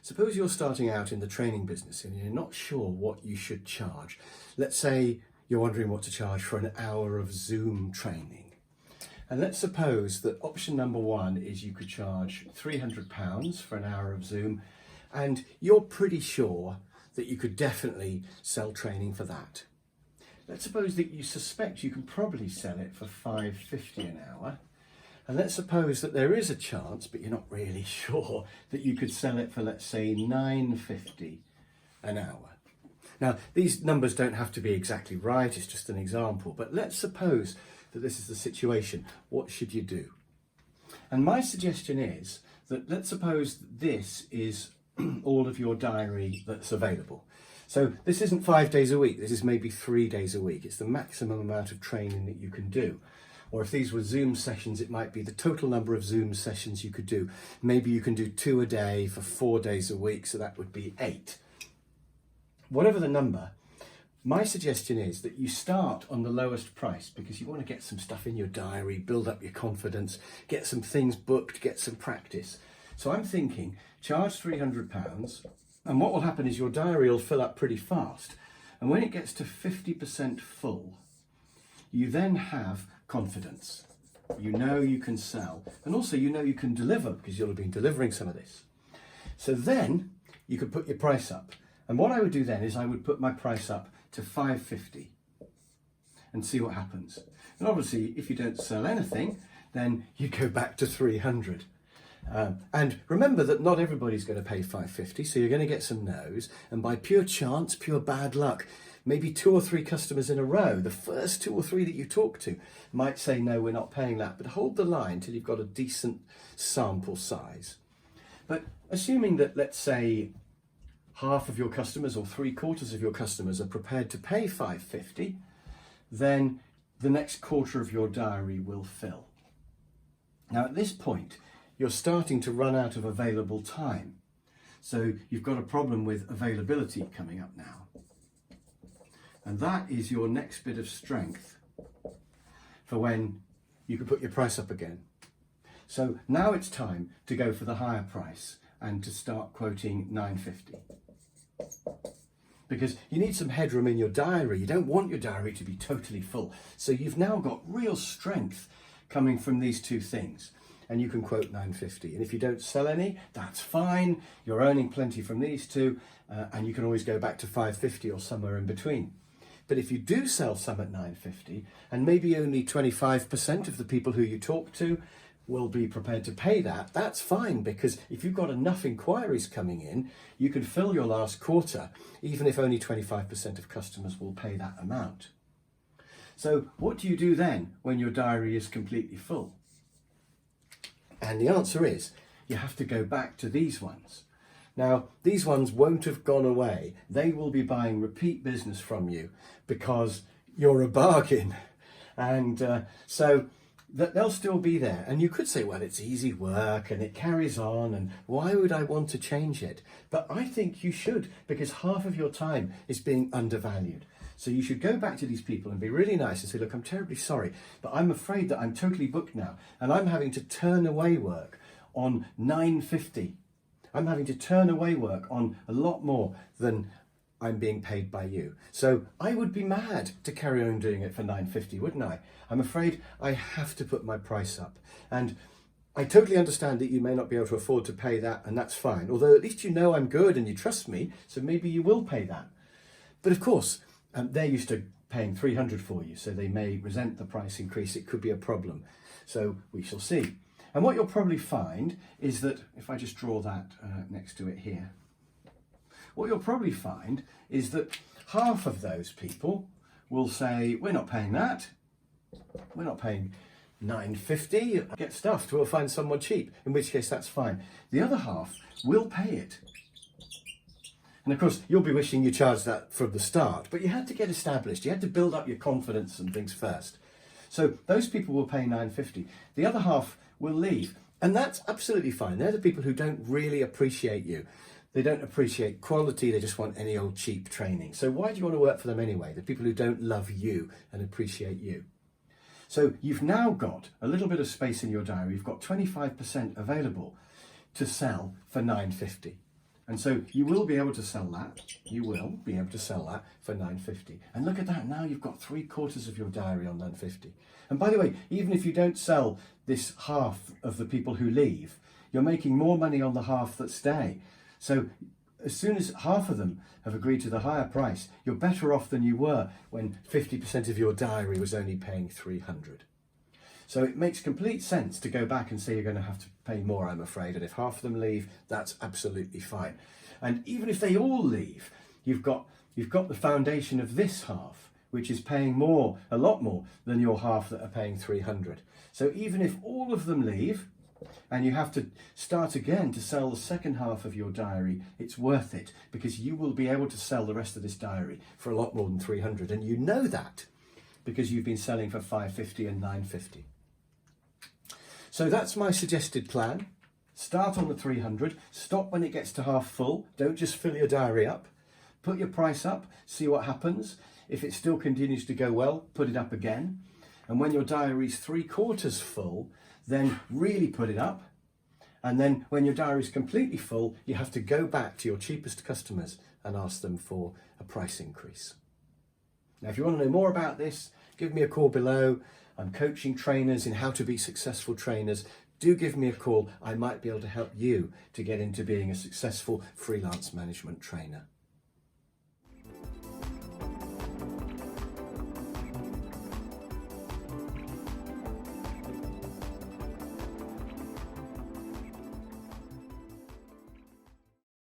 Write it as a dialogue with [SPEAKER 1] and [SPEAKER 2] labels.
[SPEAKER 1] Suppose you're starting out in the training business and you're not sure what you should charge. Let's say you're wondering what to charge for an hour of Zoom training. And let's suppose that option number one is you could charge £300 for an hour of Zoom, and you're pretty sure that you could definitely sell training for that. Let's suppose that you suspect you can probably sell it for £5.50 an hour. And let's suppose that there is a chance, but you're not really sure, that you could sell it for, let's say, £9.50 an hour. Now, these numbers don't have to be exactly right, it's just an example, but let's suppose that this is the situation. What should you do? And my suggestion is that let's suppose this is all of your diary that's available. So this isn't 5 days a week, this is maybe 3 days a week. It's the maximum amount of training that you can do. Or if these were Zoom sessions, it might be the total number of Zoom sessions you could do. Maybe you can do 2 a day for 4 days a week, so that would be 8. Whatever the number, my suggestion is that you start on the lowest price because you want to get some stuff in your diary, build up your confidence, get some things booked, get some practice. So I'm thinking, charge £300, and what will happen is your diary will fill up pretty fast. And when it gets to 50% full, you then have confidence. You know you can sell, and also you know you can deliver because you'll have been delivering some of this. So then you could put your price up. And what I would do then is I would put my price up to £5.50 and see what happens. And obviously, if you don't sell anything, then you go back to £300. And remember that not everybody's going to pay £5.50, so you're going to get some no's. And by pure chance, pure bad luck, maybe 2 or 3 customers in a row, the first 2 or 3 that you talk to might say, no, we're not paying that. But hold the line till you've got a decent sample size. But assuming that, let's say, half of your customers or 3/4 of your customers are prepared to pay £5.50, then the next quarter of your diary will fill. Now at this point, you're starting to run out of available time. So you've got a problem with availability coming up now. And that is your next bit of strength for when you can put your price up again. So now it's time to go for the higher price and to start quoting £9.50. Because you need some headroom in your diary. You don't want your diary to be totally full. So you've now got real strength coming from these 2 things. And you can quote £9.50. And if you don't sell any, that's fine. You're earning plenty from these 2, and you can always go back to £5.50 or somewhere in between. But if you do sell some at £9.50, and maybe only 25% of the people who you talk to will be prepared to pay that, that's fine, because if you've got enough inquiries coming in, you can fill your last quarter, even if only 25% of customers will pay that amount. So what do you do then when your diary is completely full? And the answer is, you have to go back to these ones. Now, these ones won't have gone away. They will be buying repeat business from you because you're a bargain. And so they'll still be there. And you could say, well, it's easy work and it carries on, and why would I want to change it? But I think you should, because half of your time is being undervalued. So you should go back to these people and be really nice and say, look, I'm terribly sorry, but I'm afraid that I'm totally booked now and I'm having to turn away work on £9.50. I'm having to turn away work on a lot more than I'm being paid by you. So I would be mad to carry on doing it for £9.50, wouldn't I? I'm afraid I have to put my price up. And I totally understand that you may not be able to afford to pay that, and that's fine. Although at least you know I'm good and you trust me, so maybe you will pay that. But of course, they're used to paying £300 for you, so they may resent the price increase. It could be a problem. So we shall see. And what you'll probably find is that, if I just draw that next to it here, what you'll probably find is that half of those people will say, we're not paying that. We're not paying £9.50. Get stuffed, we'll find someone cheap, in which case that's fine. The other half will pay it. And of course, you'll be wishing you charged that from the start, but you had to get established. You had to build up your confidence and things first. So those people will pay £9.50. The other half will leave. And that's absolutely fine. They're the people who don't really appreciate you. They don't appreciate quality. They just want any old cheap training. So why do you want to work for them anyway? The people who don't love you and appreciate you. So you've now got a little bit of space in your diary. You've got 25% available to sell for £9.50. And so you will be able to sell that. You will be able to sell that for £9.50. And look at that, now you've got 3/4 of your diary on £9.50. And by the way, even if you don't sell this half of the people who leave, you're making more money on the half that stay. So as soon as half of them have agreed to the higher price, you're better off than you were when 50% of your diary was only paying £300. So it makes complete sense to go back and say you're going to have to pay more, I'm afraid. And if half of them leave, that's absolutely fine. And even if they all leave, you've got the foundation of this half, which is paying more, a lot more than your half that are paying £300. So even if all of them leave, and you have to start again to sell the second half of your diary, it's worth it, because you will be able to sell the rest of this diary for a lot more than £300. And you know that because you've been selling for £5.50 and £9.50. So that's my suggested plan. Start on the 300, stop when it gets to half full. Don't just fill your diary up. Put your price up, see what happens. If it still continues to go well, put it up again. And when your diary's 3/4 full, then really put it up. And then when your diary's completely full, you have to go back to your cheapest customers and ask them for a price increase. Now, if you want to know more about this, give me a call below. I'm coaching trainers in how to be successful trainers. Do give me a call. I might be able to help you to get into being a successful freelance management trainer.